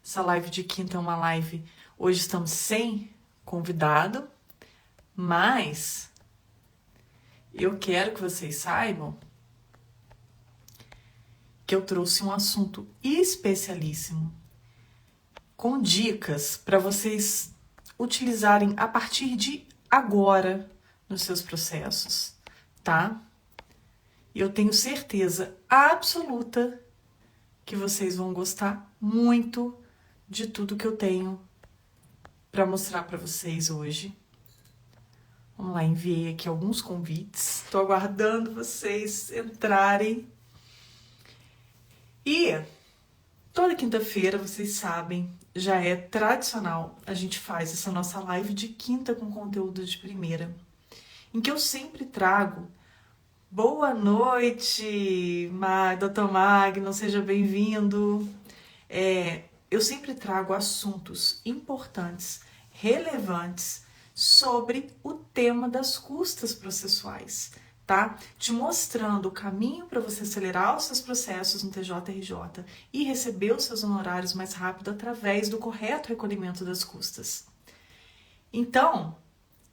Essa live de quinta é uma live. Hoje estamos sem convidado, mas eu quero que vocês saibam que eu trouxe um assunto especialíssimo, com dicas para vocês utilizarem a partir de agora nos seus processos, tá? E eu tenho certeza absoluta que vocês vão gostar muito de tudo que eu tenho para mostrar para vocês hoje. Vamos lá, enviei aqui alguns convites. Estou aguardando vocês entrarem. E toda quinta-feira, vocês sabem, já é tradicional, a gente faz essa nossa live de quinta com conteúdo de primeira, em que eu sempre trago boa noite, Dr. Magno, seja bem-vindo. Eu sempre trago assuntos importantes, relevantes, sobre o tema das custas processuais, tá? Te mostrando o caminho para você acelerar os seus processos no TJRJ e receber os seus honorários mais rápido através do correto recolhimento das custas. Então,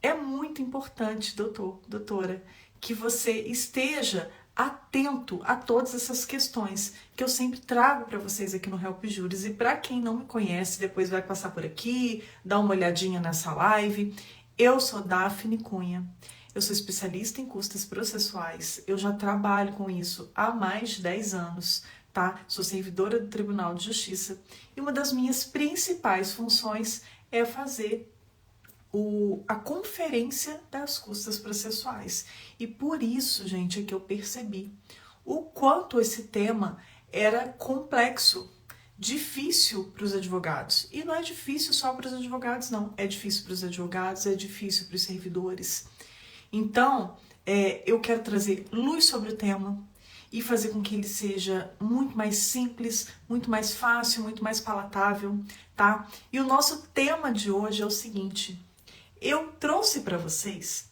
é muito importante, doutora, que você esteja atento a todas essas questões que eu sempre trago para vocês aqui no Help Juris. E para quem não me conhece, depois vai passar por aqui, dá uma olhadinha nessa live. Eu sou Daphne Cunha, eu sou especialista em custas processuais, eu já trabalho com isso há mais de 10 anos, tá? Sou servidora do Tribunal de Justiça e uma das minhas principais funções é fazer a conferência das custas processuais. E por isso, gente, é que eu percebi o quanto esse tema era complexo, difícil para os advogados. E não é difícil só para os advogados, não. É difícil para os advogados, é difícil para os servidores. Então, eu quero trazer luz sobre o tema e fazer com que ele seja muito mais simples, muito mais fácil, muito mais palatável, tá? E o nosso tema de hoje é o seguinte: eu trouxe para vocês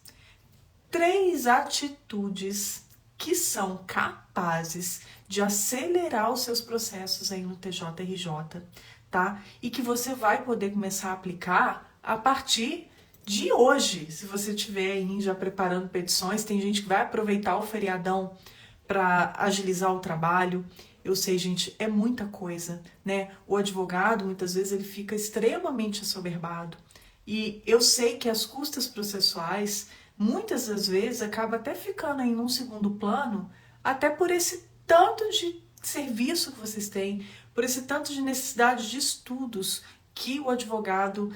3 atitudes que são capazes de acelerar os seus processos aí no TJRJ, tá? E que você vai poder começar a aplicar a partir de hoje. Se você estiver aí já preparando petições, tem gente que vai aproveitar o feriadão para agilizar o trabalho. Eu sei, gente, é muita coisa, né? O advogado, muitas vezes, ele fica extremamente assoberbado. E eu sei que as custas processuais, muitas das vezes, acaba até ficando aí num segundo plano, até por esse tanto de serviço que vocês têm, por esse tanto de necessidade de estudos que o advogado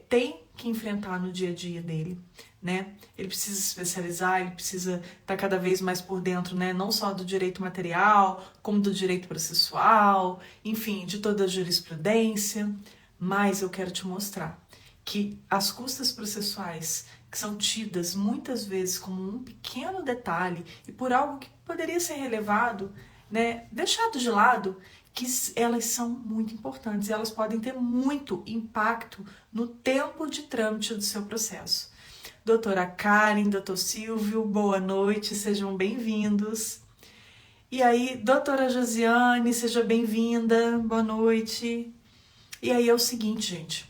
tem que enfrentar no dia a dia dele, né? Ele precisa se especializar, ele precisa estar cada vez mais por dentro, né? Não só do direito material, como do direito processual, enfim, de toda a jurisprudência. Mas eu quero te mostrar que as custas processuais, que são tidas muitas vezes como um pequeno detalhe e por algo que poderia ser relevado, né, deixado de lado, que elas são muito importantes e elas podem ter muito impacto no tempo de trâmite do seu processo. Doutora Karen, doutor Silvio, boa noite, sejam bem-vindos. E aí, doutora Josiane, seja bem-vinda, boa noite. E aí é o seguinte, gente.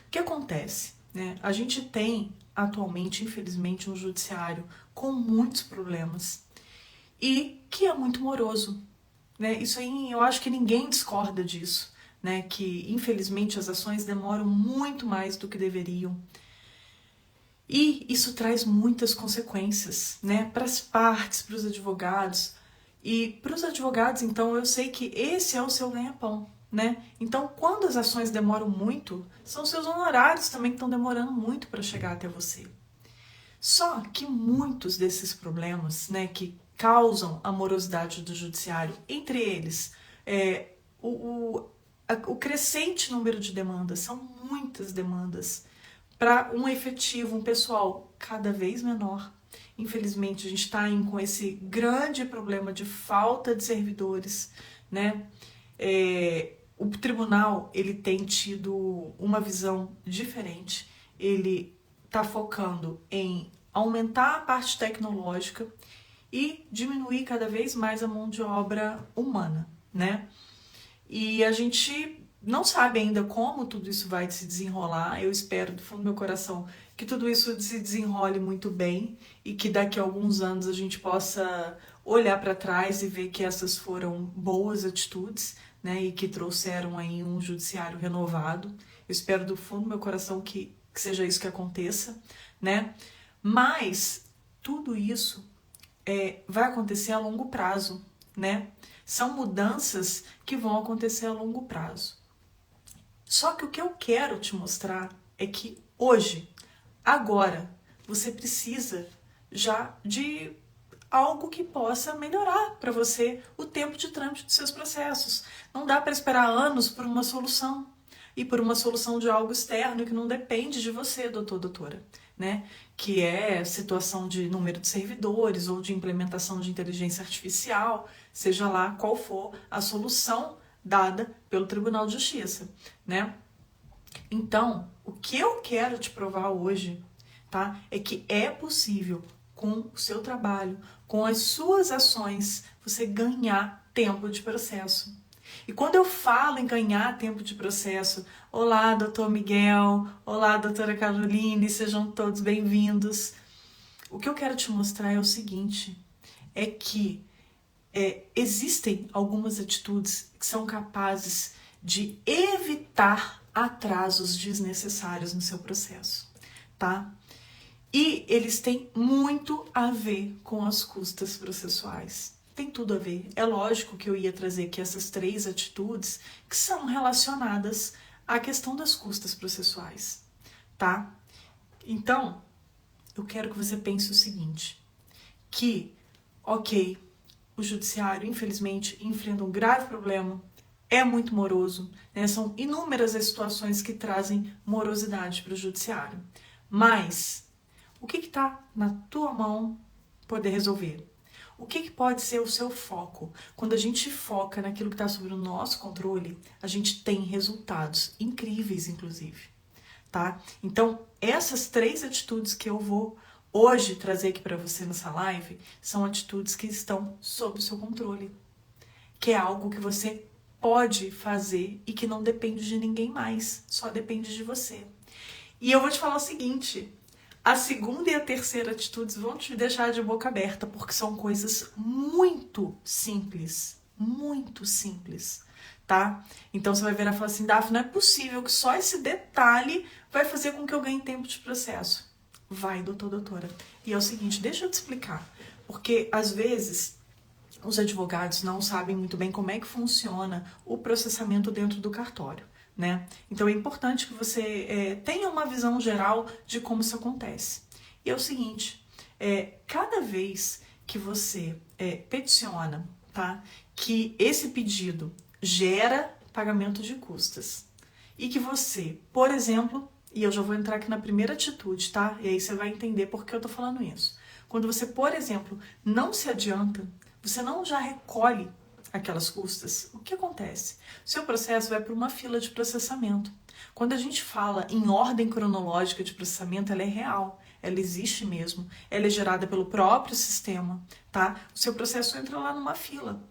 O que acontece, né? A gente tem atualmente, infelizmente, um judiciário com muitos problemas e que é muito moroso, né? Isso aí eu acho que ninguém discorda disso, né? Que infelizmente as ações demoram muito mais do que deveriam. E isso traz muitas consequências, né? Para as partes, para os advogados. E para os advogados, então, eu sei que esse é o seu ganha-pão, né? Então, quando as ações demoram muito, são seus honorários também que estão demorando muito para chegar até você. Só que muitos desses problemas, né, que causam a morosidade do judiciário, entre eles, o crescente número de demandas, são muitas demandas, para um efetivo, um pessoal cada vez menor. Infelizmente, a gente está com esse grande problema de falta de servidores, né? O tribunal, ele tem tido uma visão diferente. Ele está focando em aumentar a parte tecnológica e diminuir cada vez mais a mão de obra humana, né? E a gente não sabe ainda como tudo isso vai se desenrolar. Eu espero do fundo do meu coração que tudo isso se desenrole muito bem e que daqui a alguns anos a gente possa olhar para trás e ver que essas foram boas atitudes, né, e que trouxeram aí um judiciário renovado. Eu espero do fundo do meu coração que seja isso que aconteça, né? Mas tudo isso vai acontecer a longo prazo, né? São mudanças que vão acontecer a longo prazo. Só que o que eu quero te mostrar é que hoje, agora, você precisa já de algo que possa melhorar para você o tempo de trâmite dos seus processos. Não dá para esperar anos por uma solução e por uma solução de algo externo que não depende de você, doutor, doutora, né? Que é situação de número de servidores ou de implementação de inteligência artificial, seja lá qual for a solução dada pelo Tribunal de Justiça, né? Então, o que eu quero te provar hoje, tá? É que é possível, com o seu trabalho, com as suas ações, você ganhar tempo de processo. E quando eu falo em ganhar tempo de processo, olá, doutor Miguel, olá, doutora Caroline, sejam todos bem-vindos. O que eu quero te mostrar é o seguinte, é que existem algumas atitudes que são capazes de evitar atrasos desnecessários no seu processo, tá? E eles têm muito a ver com as custas processuais. Tem tudo a ver. É lógico que eu ia trazer aqui essas 3 atitudes que são relacionadas à questão das custas processuais, tá? Então, eu quero que você pense o seguinte, que, ok, o judiciário, infelizmente, enfrenta um grave problema, é muito moroso, né? São inúmeras as situações que trazem morosidade para o judiciário. Mas o que está na tua mão poder resolver? O que pode ser o seu foco? Quando a gente foca naquilo que está sob o nosso controle, a gente tem resultados incríveis, inclusive, tá? Então, essas 3 atitudes que eu vou hoje trazer aqui para você nessa live são atitudes que estão sob o seu controle, que é algo que você pode fazer e que não depende de ninguém mais, só depende de você. E eu vou te falar o seguinte, a segunda e a terceira atitudes vão te deixar de boca aberta, porque são coisas muito simples, tá? Então você vai virar e falar assim, Daf, não é possível que só esse detalhe vai fazer com que eu ganhe tempo de processo. Vai, doutor, doutora. E é o seguinte, deixa eu te explicar, porque às vezes os advogados não sabem muito bem como é que funciona o processamento dentro do cartório, né? Então é importante que você tenha uma visão geral de como isso acontece. E é o seguinte, cada vez que você peticiona, tá? Que esse pedido gera pagamento de custas e que você, por exemplo, e eu já vou entrar aqui na primeira atitude, tá? E aí você vai entender por que eu tô falando isso. Quando você, por exemplo, não se adianta, você não já recolhe aquelas custas, o que acontece? O seu processo vai para uma fila de processamento. Quando a gente fala em ordem cronológica de processamento, ela é real, ela existe mesmo, ela é gerada pelo próprio sistema, tá? O seu processo entra lá numa fila.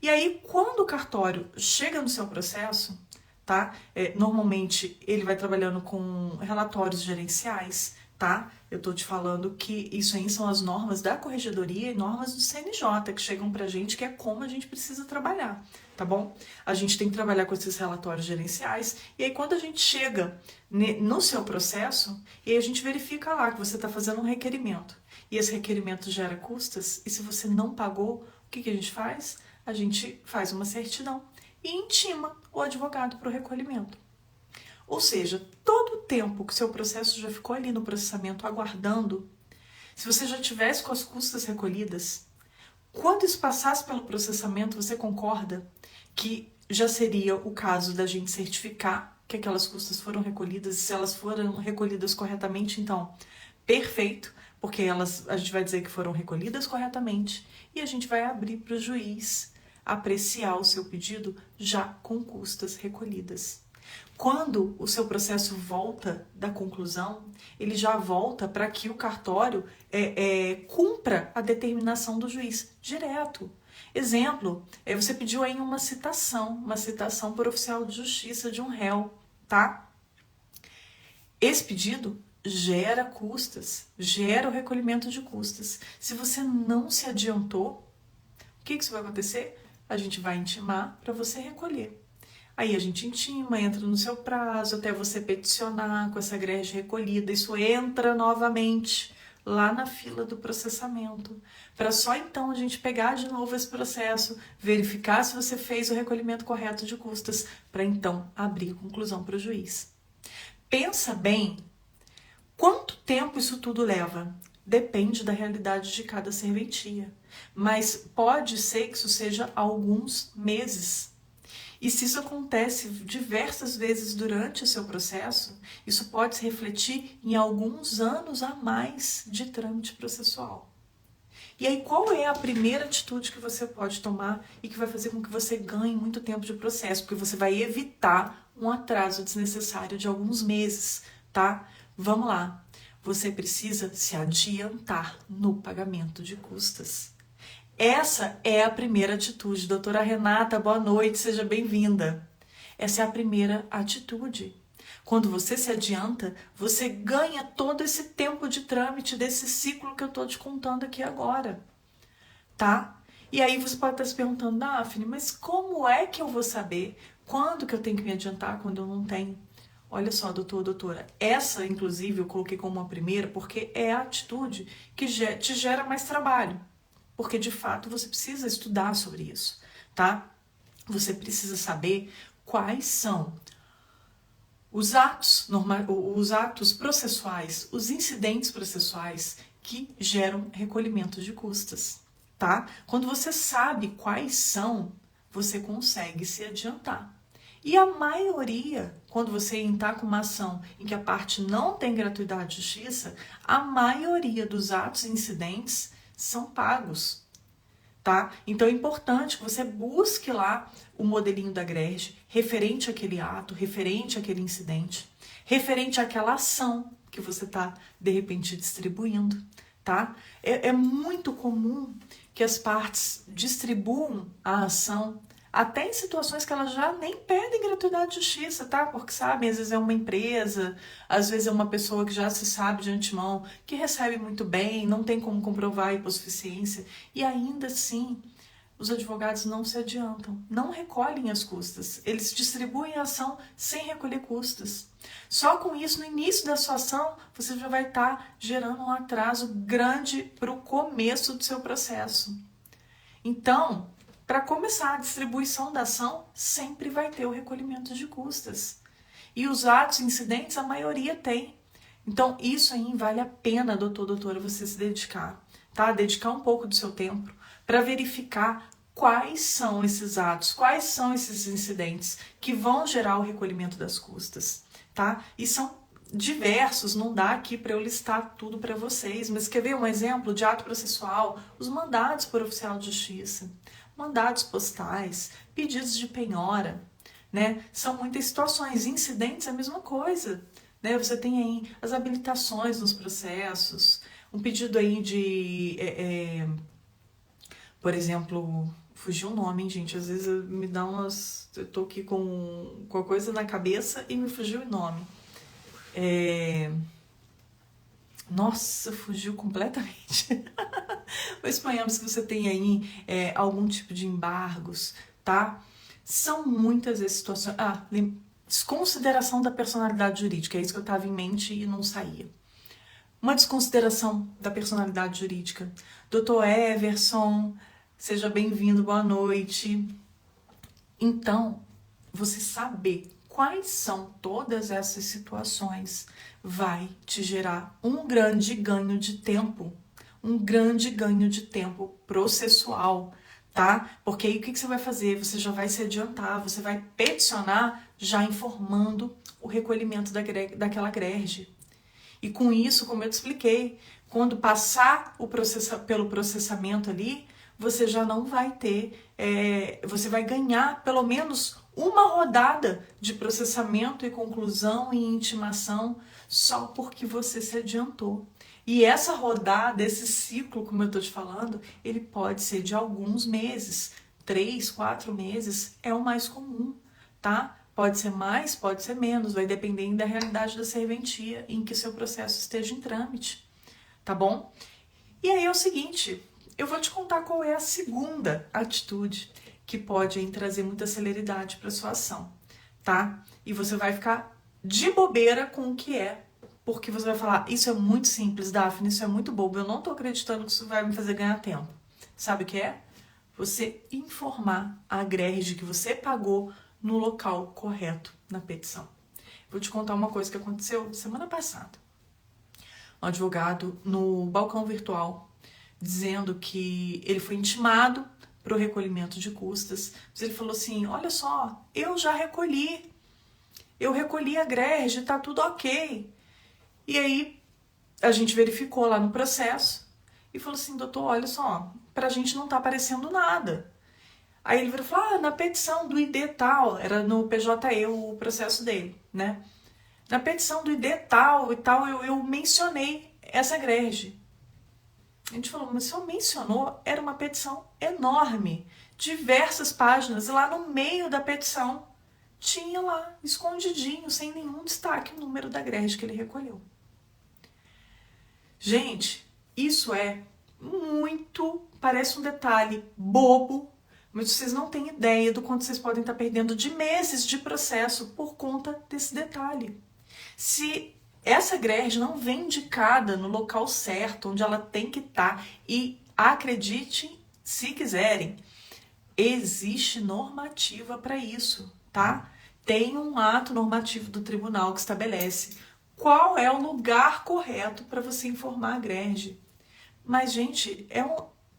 E aí, quando o cartório chega no seu processo, tá? Normalmente ele vai trabalhando com relatórios gerenciais, tá? Eu tô te falando que isso aí são as normas da corregedoria e normas do CNJ que chegam pra gente, que é como a gente precisa trabalhar, tá bom? A gente tem que trabalhar com esses relatórios gerenciais e aí quando a gente chega no seu processo, e aí a gente verifica lá que você tá fazendo um requerimento e esse requerimento gera custas e se você não pagou, o que a gente faz? A gente faz uma certidão e intima o advogado para o recolhimento. Ou seja, todo o tempo que seu processo já ficou ali no processamento aguardando, se você já tivesse com as custas recolhidas, quando isso passasse pelo processamento, você concorda que já seria o caso da gente certificar que aquelas custas foram recolhidas e se elas foram recolhidas corretamente, então, perfeito, porque a gente vai dizer que foram recolhidas corretamente e a gente vai abrir para o juiz apreciar o seu pedido já com custas recolhidas. Quando o seu processo volta da conclusão, ele já volta para que o cartório cumpra a determinação do juiz direto. Exemplo, você pediu aí uma citação por oficial de justiça de um réu, tá? Esse pedido gera custas, gera o recolhimento de custas. Se você não se adiantou, o que vai acontecer? A gente vai intimar para você recolher. Aí a gente intima, entra no seu prazo, até você peticionar com essa greve recolhida. Isso entra novamente lá na fila do processamento, para só então a gente pegar de novo esse processo, verificar se você fez o recolhimento correto de custas, para então abrir conclusão para o juiz. Pensa bem, quanto tempo isso tudo leva? Depende da realidade de cada serventia, mas pode ser que isso seja alguns meses. E se isso acontece diversas vezes durante o seu processo, isso pode se refletir em alguns anos a mais de trâmite processual. E aí, qual é a primeira atitude que você pode tomar e que vai fazer com que você ganhe muito tempo de processo? Porque você vai evitar um atraso desnecessário de alguns meses, tá? Vamos lá. Você precisa se adiantar no pagamento de custas. Essa é a primeira atitude. Doutora Renata, boa noite, seja bem-vinda. Essa é a primeira atitude. Quando você se adianta, você ganha todo esse tempo de trâmite desse ciclo que eu estou te contando aqui agora, tá? E aí você pode estar se perguntando, Daphne, mas como é que eu vou saber quando que eu tenho que me adiantar, quando eu não tenho? Olha só, doutora, essa, inclusive, eu coloquei como a primeira porque é a atitude que te gera mais trabalho. Porque, de fato, você precisa estudar sobre isso, tá? Você precisa saber quais são os atos processuais, os incidentes processuais que geram recolhimento de custas, tá? Quando você sabe quais são, você consegue se adiantar. E a maioria, quando você entrar com uma ação em que a parte não tem gratuidade de justiça, a maioria dos atos e incidentes são pagos, tá? Então é importante que você busque lá o modelinho da GRERJ referente àquele ato, referente àquele incidente, referente àquela ação que você está, de repente, distribuindo, tá? É muito comum que as partes distribuam a ação até em situações que elas já nem pedem gratuidade de justiça, tá? Porque, sabe, às vezes é uma empresa, às vezes é uma pessoa que já se sabe de antemão, que recebe muito bem, não tem como comprovar a hipossuficiência, e ainda assim, os advogados não se adiantam, não recolhem as custas, eles distribuem a ação sem recolher custas. Só com isso, no início da sua ação, você já vai estar gerando um atraso grande para o começo do seu processo. Então, para começar a distribuição da ação, sempre vai ter o recolhimento de custas. E os atos incidentes, a maioria tem. Então, isso aí vale a pena, doutora, você se dedicar, tá? Dedicar um pouco do seu tempo para verificar quais são esses atos, quais são esses incidentes que vão gerar o recolhimento das custas, tá? E são diversos, não dá aqui para eu listar tudo para vocês, mas quer ver um exemplo de ato processual? Os mandados por oficial de justiça. Mandados postais, pedidos de penhora, né? São muitas situações. Incidentes é a mesma coisa, né? Você tem aí as habilitações nos processos, um pedido aí de, por exemplo, fugiu o nome, hein, gente? Às vezes me dá umas... Eu tô aqui com a coisa na cabeça e me fugiu o nome. Nossa, fugiu completamente. Mas suponhamos que você tem aí algum tipo de embargos, tá? São muitas as situações... desconsideração da personalidade jurídica, é isso que eu estava em mente e não saía. Uma desconsideração da personalidade jurídica. Doutor Everson, seja bem-vindo, boa noite. Então, você saber quais são todas essas situações vai te gerar um grande ganho de tempo. Um grande ganho de tempo processual, tá? Porque aí o que você vai fazer? Você já vai se adiantar, você vai peticionar já informando o recolhimento daquela GRERJ. E com isso, como eu te expliquei, quando passar pelo processamento ali, você já não vai ter, você vai ganhar pelo menos uma rodada de processamento e conclusão e intimação só porque você se adiantou. E essa rodada, esse ciclo, como eu estou te falando, ele pode ser de alguns meses. 3, 4 meses é o mais comum, tá? Pode ser mais, pode ser menos, vai depender da realidade da serventia em que seu processo esteja em trâmite, tá bom? E aí é o seguinte, eu vou te contar qual é a segunda atitude que pode aí trazer muita celeridade para sua ação, tá? E você vai ficar de bobeira com o que é, porque você vai falar, isso é muito simples, Daphne, isso é muito bobo, eu não tô acreditando que isso vai me fazer ganhar tempo. Sabe o que é? Você informar a GRERG que você pagou no local correto na petição. Vou te contar uma coisa que aconteceu semana passada. Um advogado no balcão virtual dizendo que ele foi intimado para o recolhimento de custas, mas ele falou assim, olha só, eu já recolhi, eu recolhi a GRERG, tá tudo ok. E aí a gente verificou lá no processo e falou assim, doutor, olha só, pra gente não tá aparecendo nada. Aí ele virou e falou, na petição do ID tal, era no PJE o processo dele, né? Na petição do ID tal e tal, eu mencionei essa GRERG. A gente falou, mas o senhor mencionou, era uma petição enorme, diversas páginas, e lá no meio da petição tinha lá, escondidinho, sem nenhum destaque, o número da GRERG que ele recolheu. Gente, isso é muito, parece um detalhe bobo, mas vocês não têm ideia do quanto vocês podem estar perdendo de meses de processo por conta desse detalhe. Se essa GRERG não vem indicada no local certo, onde ela tem que estar, e acredite, se quiserem, existe normativa para isso, tá? Tem um ato normativo do tribunal que estabelece qual é o lugar correto para você informar a GRERG. Mas, gente,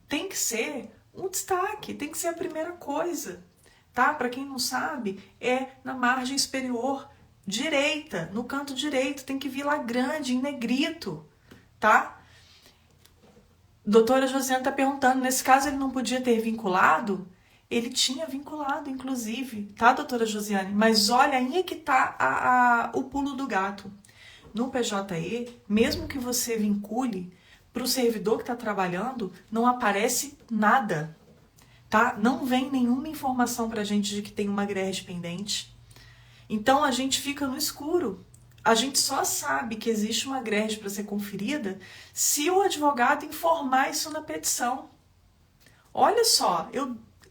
tem que ser um destaque, tem que ser a primeira coisa, tá? Para quem não sabe, é na margem superior direita, no canto direito, tem que vir lá grande, em negrito, tá? Doutora Josiane está perguntando, nesse caso ele não podia ter vinculado? Ele tinha vinculado, inclusive, tá, doutora Josiane? Mas olha, aí é que tá o pulo do gato. No PJE, mesmo que você vincule, para o servidor que está trabalhando, não aparece nada, tá? Não vem nenhuma informação para a gente de que tem uma GRERG pendente. Então, a gente fica no escuro. A gente só sabe que existe uma GRERG para ser conferida se o advogado informar isso na petição. Olha só,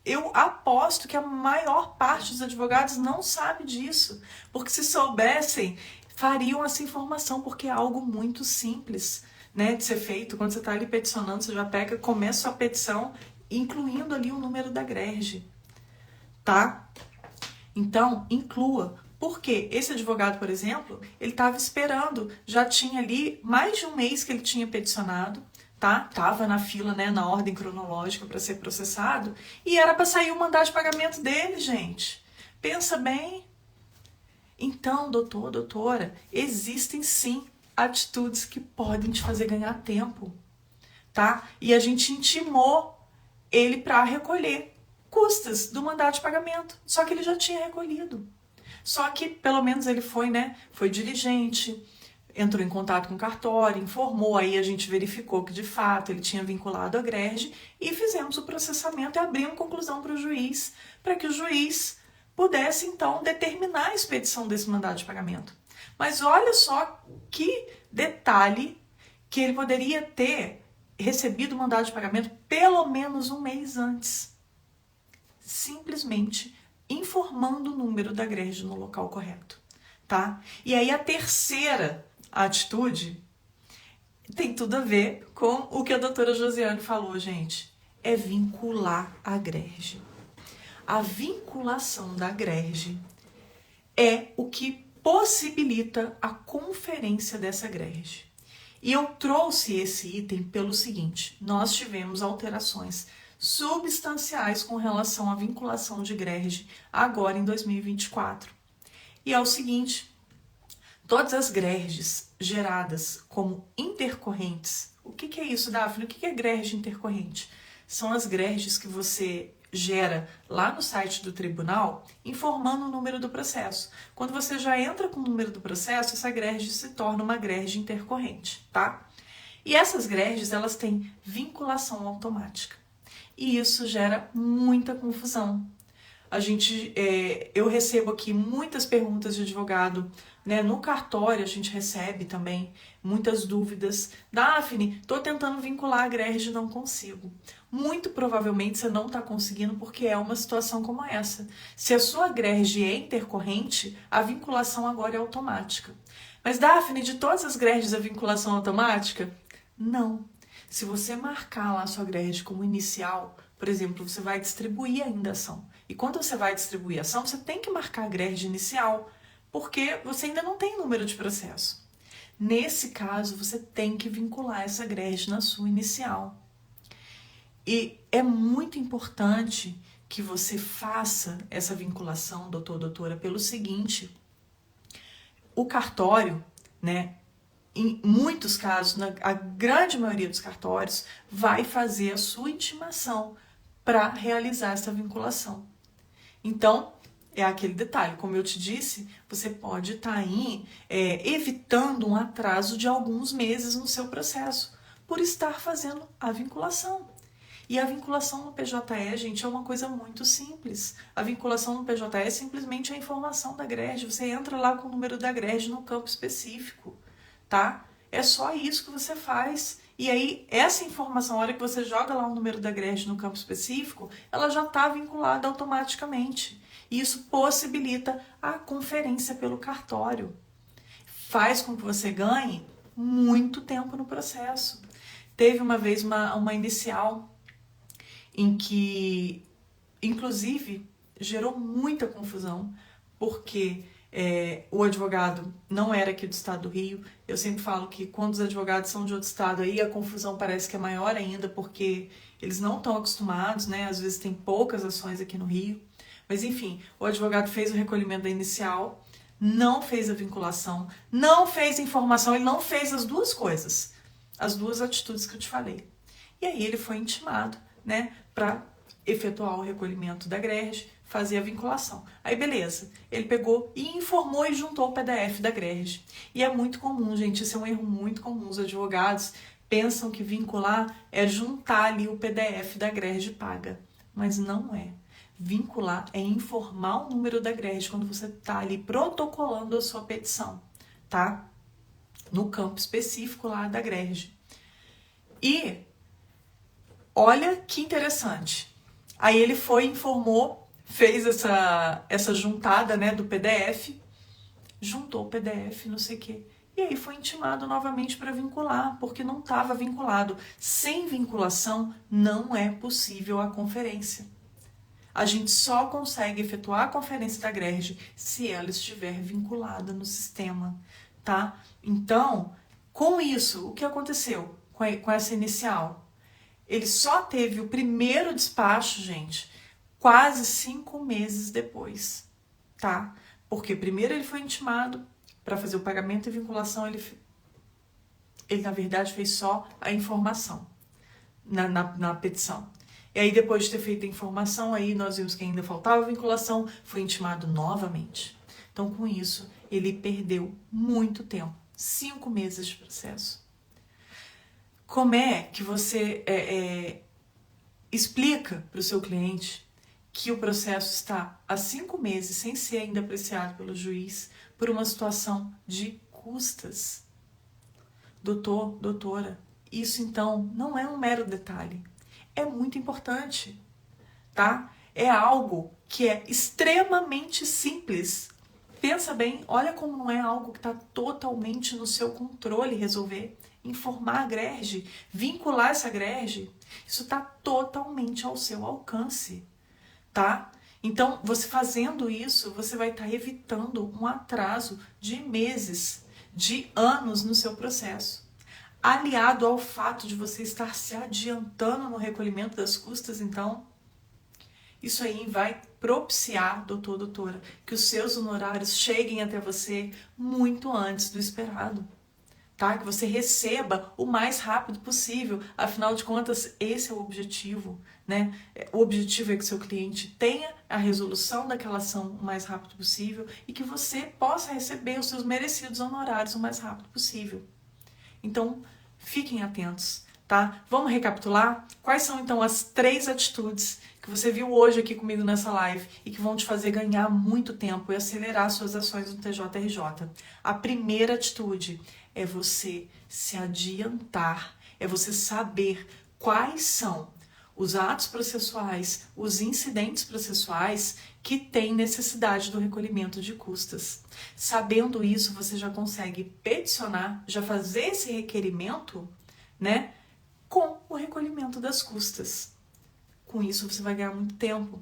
eu aposto que a maior parte dos advogados não sabe disso, porque se soubessem, fariam essa informação, porque é algo muito simples, né, de ser feito. Quando você está ali peticionando, você já pega, começa a petição, incluindo ali o número da GRERG, tá? Então, inclua. Porque esse advogado, por exemplo, ele estava esperando, já tinha ali mais de um mês que ele tinha peticionado, tá? Tava na fila, né, na ordem cronológica para ser processado, e era para sair o mandado de pagamento dele, gente. Pensa bem. Então, doutor, doutora, existem sim atitudes que podem te fazer ganhar tempo, tá? E a gente intimou ele para recolher custas do mandado de pagamento, só que ele já tinha recolhido. Só que, pelo menos, ele foi, né? Foi diligente, entrou em contato com o cartório, informou, aí a gente verificou que, de fato, ele tinha vinculado a GRERG e fizemos o processamento e abrimos conclusão para o juiz, para que o juiz pudesse, então, determinar a expedição desse mandado de pagamento. Mas olha só que detalhe, que ele poderia ter recebido o mandado de pagamento pelo menos um mês antes. Simplesmente informando o número da GRERG no local correto, tá? E aí a terceira atitude tem tudo a ver com o que a doutora Josiane falou, gente. É vincular a GRERG. A vinculação da GRERG é o que possibilita a conferência dessa GRERG. E eu trouxe esse item pelo seguinte, nós tivemos alterações substanciais com relação à vinculação de GRERG agora em 2024. E é o seguinte, todas as GRERGs geradas como intercorrentes, o que é isso, Daphne? O que é GRERG intercorrente? São as GRERGs que você gera lá no site do tribunal informando o número do processo. Quando você já entra com o número do processo, essa GRERG se torna uma GRERG intercorrente, tá? E essas greves, elas têm vinculação automática. E isso gera muita confusão. Eu recebo aqui muitas perguntas de advogado, né? No cartório a gente recebe também muitas dúvidas. Daphne, estou tentando vincular a GRERG e não consigo. Muito provavelmente você não está conseguindo porque é uma situação como essa. Se a sua GRERG é intercorrente, a vinculação agora é automática. Mas Daphne, de todas as GRERGs a vinculação automática? Não. Se você marcar lá a sua GRERG como inicial, por exemplo, você vai distribuir ainda a ação. E quando você vai distribuir a ação, você tem que marcar a GRERG inicial, porque você ainda não tem número de processo. Nesse caso, você tem que vincular essa GRERG na sua inicial. E é muito importante que você faça essa vinculação, doutor, doutora, pelo seguinte: o cartório, né, em muitos casos, a grande maioria dos cartórios, vai fazer a sua intimação para realizar essa vinculação. Então, é aquele detalhe, como eu te disse, você pode estar aí evitando um atraso de alguns meses no seu processo, por estar fazendo a vinculação. E a vinculação no PJE, gente, é uma coisa muito simples. A vinculação no PJE é simplesmente a informação da GRERG. Você entra lá com o número da GRERG no campo específico, tá? É só isso que você faz. E aí, essa informação, a hora que você joga lá o número da GRERG no campo específico, ela já está vinculada automaticamente. E isso possibilita a conferência pelo cartório. Faz com que você ganhe muito tempo no processo. Teve uma vez uma inicial em que, inclusive, gerou muita confusão, porque o advogado não era aqui do estado do Rio. Eu sempre falo que quando os advogados são de outro estado, aí a confusão parece que é maior ainda, porque eles não estão acostumados, né? Às vezes tem poucas ações aqui no Rio. Mas enfim, o advogado fez o recolhimento da inicial, não fez a vinculação, não fez a informação, ele não fez as duas coisas, as duas atitudes que eu te falei. E aí ele foi intimado, né, para efetuar o recolhimento da GRERG, fazer a vinculação. Aí beleza, ele pegou e informou e juntou o PDF da GRERG. E é muito comum, gente, esse é um erro muito comum. Os advogados pensam que vincular é juntar ali o PDF da GRERG paga, mas não é. Vincular é informar o número da GRERG quando você está ali protocolando a sua petição, tá? No campo específico lá da GRERG. E olha que interessante. Aí ele foi, informou, fez essa juntada, né, do PDF, juntou o PDF, não sei o quê. E aí foi intimado novamente para vincular, porque não estava vinculado. Sem vinculação não é possível a conferência. A gente só consegue efetuar a conferência da GRERG se ela estiver vinculada no sistema, tá? Então, com isso, o que aconteceu com essa inicial? Ele só teve o primeiro despacho, gente, quase 5 meses depois, tá? Porque primeiro ele foi intimado para fazer o pagamento e vinculação, ele na verdade fez só a informação na petição. E aí depois de ter feito a informação, aí nós vimos que ainda faltava a vinculação, foi intimado novamente. Então com isso, ele perdeu muito tempo, 5 meses de processo. Como é que você explica para o seu cliente que o processo está há 5 meses sem ser ainda apreciado pelo juiz por uma situação de custas? Doutor, doutora, isso então não é um mero detalhe. É muito importante, tá? É algo que é extremamente simples. Pensa bem, olha como não é algo que está totalmente no seu controle resolver. Informar a GRERG, vincular essa GRERG, isso está totalmente ao seu alcance, tá? Então, você fazendo isso, você vai estar evitando um atraso de meses, de anos no seu processo. Aliado ao fato de você estar se adiantando no recolhimento das custas, então, isso aí vai propiciar, doutor, doutora, que os seus honorários cheguem até você muito antes do esperado. Tá? Que você receba o mais rápido possível. Afinal de contas, esse é o objetivo, né? O objetivo é que seu cliente tenha a resolução daquela ação o mais rápido possível e que você possa receber os seus merecidos honorários o mais rápido possível. Então, Fiquem atentos, tá? Vamos recapitular? Quais são, então, as 3 atitudes que você viu hoje aqui comigo nessa live e que vão te fazer ganhar muito tempo e acelerar suas ações no TJRJ? A primeira atitude é você se adiantar, é você saber quais são os atos processuais, os incidentes processuais que têm necessidade do recolhimento de custas. Sabendo isso, você já consegue peticionar, já fazer esse requerimento, né, com o recolhimento das custas. Com isso, você vai ganhar muito tempo.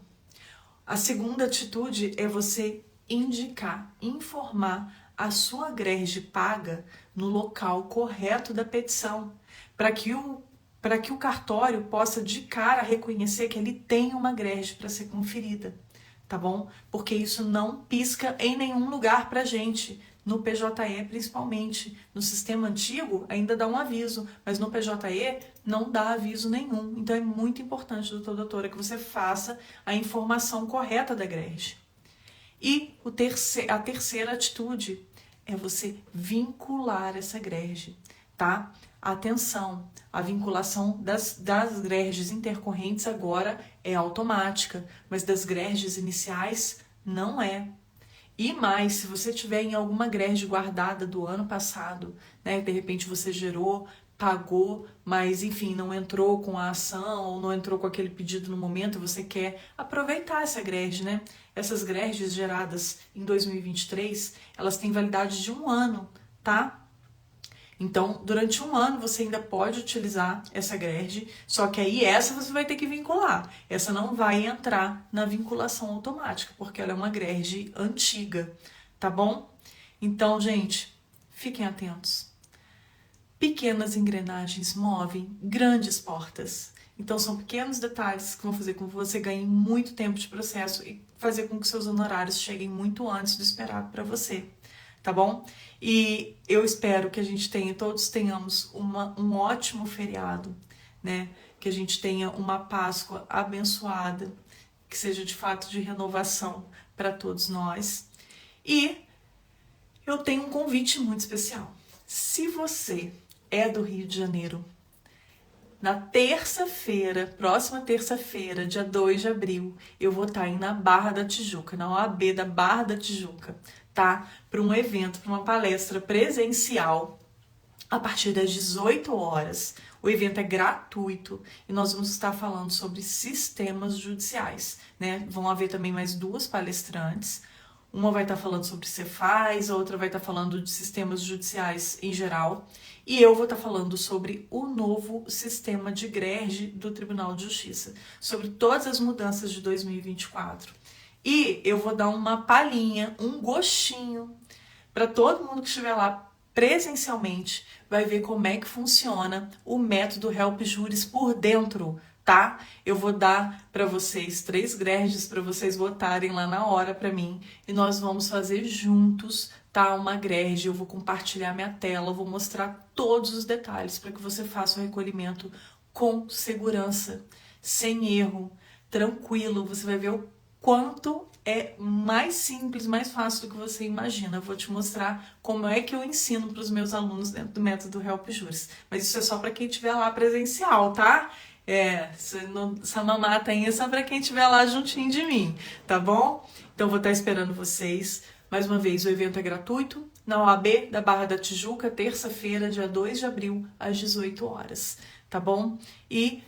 A segunda atitude é você indicar, informar a sua grege paga no local correto da petição, para que o cartório possa de cara reconhecer que ele tem uma grege para ser conferida, tá bom? Porque isso não pisca em nenhum lugar pra gente, no PJE principalmente. No sistema antigo ainda dá um aviso, mas no PJE não dá aviso nenhum. Então é muito importante, doutora, que você faça a informação correta da grege. E a terceira atitude é você vincular essa grege, tá? Atenção, a vinculação das greges intercorrentes agora é automática, mas das greges iniciais não é. E mais, se você tiver em alguma grege guardada do ano passado, né, de repente você gerou, pagou, mas enfim, não entrou com a ação ou não entrou com aquele pedido no momento, você quer aproveitar essa grege, né? Essas greges geradas em 2023, elas têm validade de 1 ano, tá? Então, durante 1 ano você ainda pode utilizar essa grege, só que aí essa você vai ter que vincular. Essa não vai entrar na vinculação automática, porque ela é uma grege antiga, tá bom? Então, gente, fiquem atentos. Pequenas engrenagens movem grandes portas. Então, são pequenos detalhes que vão fazer com que você ganhe muito tempo de processo e fazer com que seus honorários cheguem muito antes do esperado para você, tá bom? E eu espero que a gente todos tenhamos um ótimo feriado, né? Que a gente tenha uma Páscoa abençoada, que seja de fato de renovação para todos nós. E eu tenho um convite muito especial. Se você é do Rio de Janeiro, na terça-feira, próxima terça-feira, dia 2 de abril, eu vou estar na Barra da Tijuca, na OAB da Barra da Tijuca, tá? Para um evento, para uma palestra presencial, a partir das 18 horas. O evento é gratuito e nós vamos estar falando sobre sistemas judiciais, né? Vão haver também mais 2 palestrantes. Uma vai estar falando sobre Cefaz, a outra vai estar falando de sistemas judiciais em geral. E eu vou estar falando sobre o novo sistema de grege do Tribunal de Justiça, sobre todas as mudanças de 2024. E eu vou dar uma palhinha, um gostinho, para todo mundo que estiver lá presencialmente, vai ver como é que funciona o método Help Juris por dentro, tá? Eu vou dar para vocês 3 greges para vocês votarem lá na hora para mim e nós vamos fazer juntos, tá? Uma grege, eu vou compartilhar minha tela, eu vou mostrar todos os detalhes para que você faça o recolhimento com segurança, sem erro, tranquilo. Você vai ver o quanto é mais simples, mais fácil do que você imagina. Eu vou te mostrar como é que eu ensino para os meus alunos dentro do método Help Juris. Mas isso é só para quem estiver lá presencial, tá? Essa mamata é só para quem estiver lá juntinho de mim, tá bom? Então eu vou estar esperando vocês. Mais uma vez, o evento é gratuito, na OAB da Barra da Tijuca, terça-feira, dia 2 de abril, às 18 horas, tá bom? E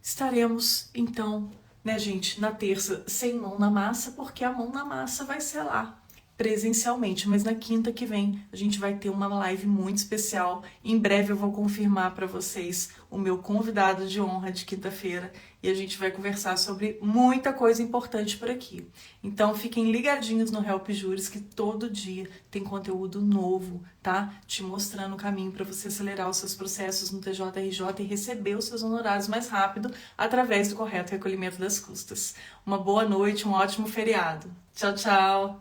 estaremos, então, né, gente, na terça sem mão na massa, porque a mão na massa vai ser lá, presencialmente, mas na quinta que vem a gente vai ter uma live muito especial. Em breve eu vou confirmar para vocês o meu convidado de honra de quinta-feira e a gente vai conversar sobre muita coisa importante por aqui. Então fiquem ligadinhos no Help Juris, que todo dia tem conteúdo novo, tá? Te mostrando o caminho para você acelerar os seus processos no TJRJ e receber os seus honorários mais rápido através do correto recolhimento das custas. Uma boa noite, um ótimo feriado. Tchau, tchau!